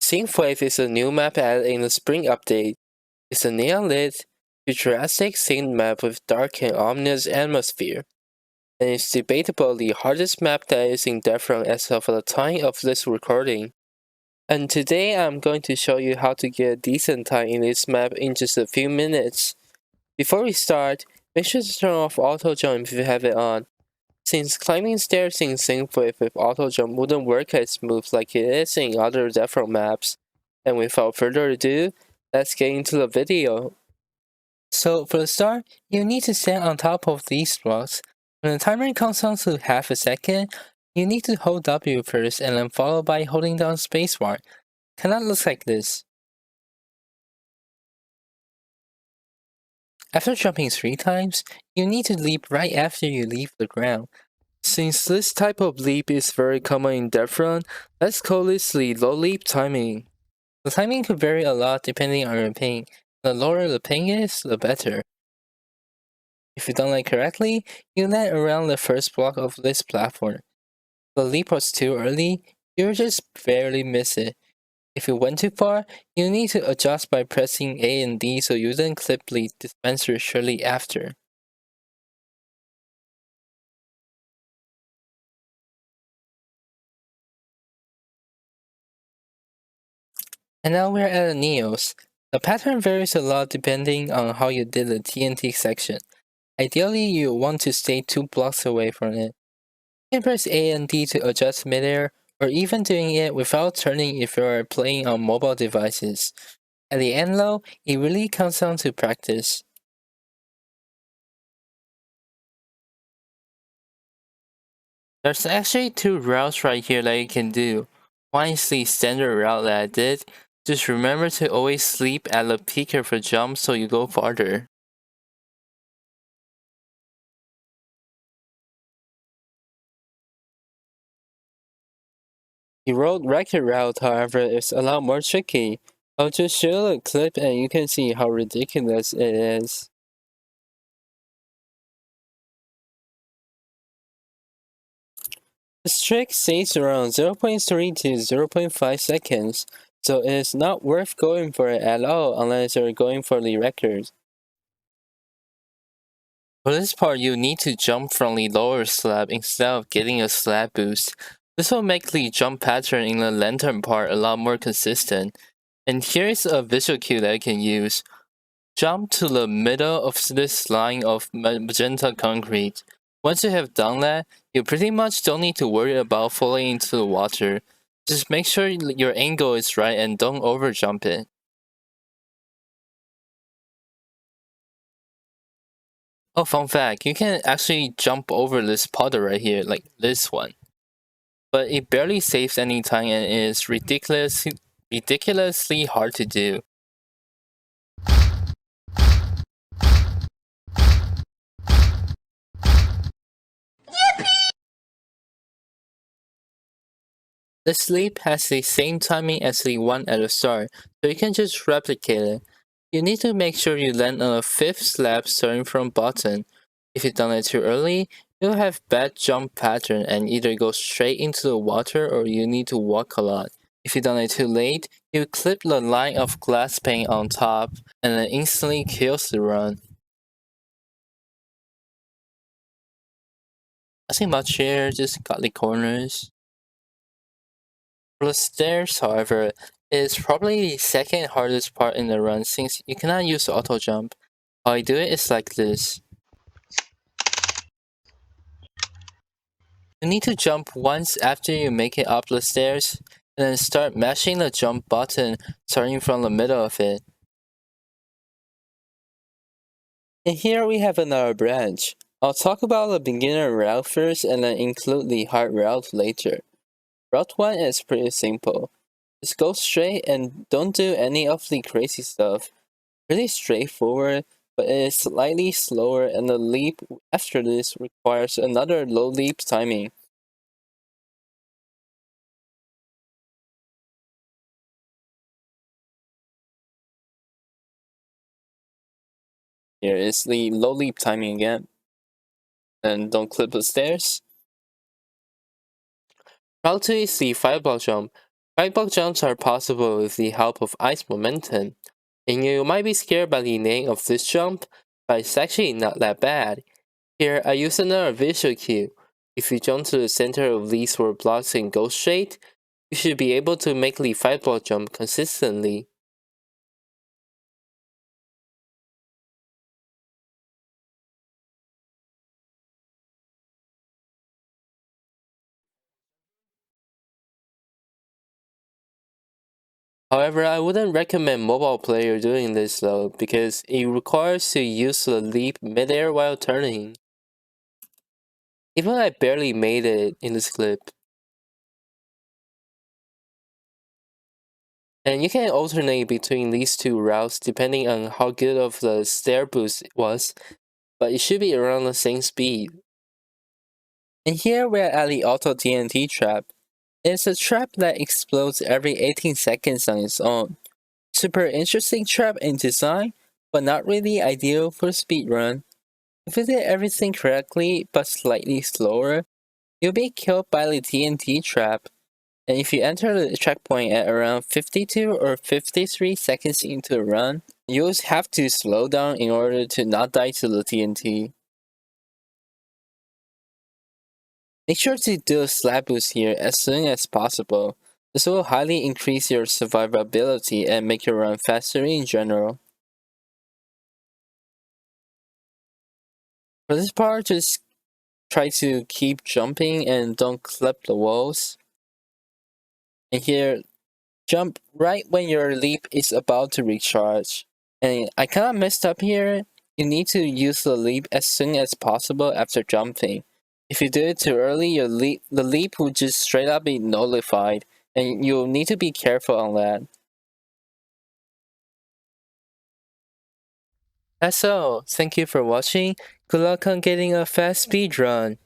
Synthwave is a new map added in the spring update. It's a neon-lit, futuristic themed map with dark and ominous atmosphere, and it's debatably the hardest map that is in Deathrun as of the time of this recording. And today I'm going to show you how to get a decent time in this map in just a few minutes. Before we start, make sure to turn off auto jump if you have it on, since climbing stairs in Synthwave with auto jump wouldn't work as smooth like it is in other Deathrun maps. And without further ado, let's get into the video. So for the start, you need to stand on top of these blocks. When the timer counts down to half a second, you need to hold W first and then follow by holding down spacebar. Kinda looks like this. After jumping 3 times, you need to leap right after you leave the ground. Since this type of leap is very common in Deathrun, let's call this the low leap timing. The timing could vary a lot depending on your ping. The lower the ping is, the better. If you done it correctly, you land around the first block of this platform. If the leap was too early, you'll just barely miss it. If you went too far, you need to adjust by pressing A and D so you then clip the dispenser shortly after. And now we're at the Neos. The pattern varies a lot depending on how you did the TNT section. Ideally, you want to stay 2 blocks away from it. You can press A and D to adjust midair, or even doing it without turning if you are playing on mobile devices. At the end though, it really comes down to practice. There's actually 2 routes right here that you can do. One is the standard route that I did. Just remember to always sleep at the peak of your jump so you go farther. The road record route, however, is a lot more tricky. I'll just show a clip and you can see how ridiculous it is. This trick stays around 0.3 to 0.5 seconds, so it is not worth going for it at all unless you're going for the record. For this part, you need to jump from the lower slab instead of getting a slab boost. This will make the jump pattern in the lantern part a lot more consistent. And here is a visual cue that you can use. Jump to the middle of this line of magenta concrete. Once you have done that, you pretty much don't need to worry about falling into the water. Just make sure your angle is right and don't overjump it. Oh, fun fact, you can actually jump over this puddle right here, like this one. But it barely saves any time and is ridiculously hard to do. This leap has the same timing as the one at the start, so you can just replicate it. You need to make sure you land on a 5th slab starting from bottom. If you done it too early, you'll have bad jump pattern and either go straight into the water or you need to walk a lot. If you done it too late, you clip the line of glass pane on top and then instantly kills the run. Nothing much here, just got the corners. For the stairs, however, is probably the second hardest part in the run since you cannot use auto jump. How I do it is like this. You need to jump once after you make it up the stairs, and then start mashing the jump button starting from the middle of it. And here we have another branch. I'll talk about the beginner route first and then include the hard route later. Route 1 is pretty simple. Just go straight and don't do any of the crazy stuff. Really straightforward, but it is slightly slower and the leap after this requires another low leap timing. Here is the low leap timing again. And don't clip the stairs. Route 2 is the 5 block jump. Right block jumps are possible with the help of ice momentum, and you might be scared by the name of this jump, but it's actually not that bad. Here, I use another visual cue. If you jump to the center of these 4 blocks and go straight, you should be able to make the 5 block jump consistently. However, I wouldn't recommend mobile player doing this though, because it requires to use the leap midair while turning. Even I barely made it in this clip. And you can alternate between these 2 routes depending on how good of the stair boost was, but it should be around the same speed. And here we're at the auto TNT trap. It's a trap that explodes every 18 seconds on its own. Super interesting trap in design, but not really ideal for speedrun. If you did everything correctly but slightly slower, you'll be killed by the TNT trap. And if you enter the checkpoint at around 52 or 53 seconds into the run, you'll have to slow down in order to not die to the TNT. Make sure to do a slap boost here as soon as possible. This will highly increase your survivability and make your run faster in general. For this part, just try to keep jumping and don't clip the walls. And here, jump right when your leap is about to recharge. And I kinda messed up here. You need to use the leap as soon as possible after jumping. If you do it too early, the leap will just straight up be nullified, and you'll need to be careful on that. That's all. Thank you for watching. Good luck on getting a fast speedrun.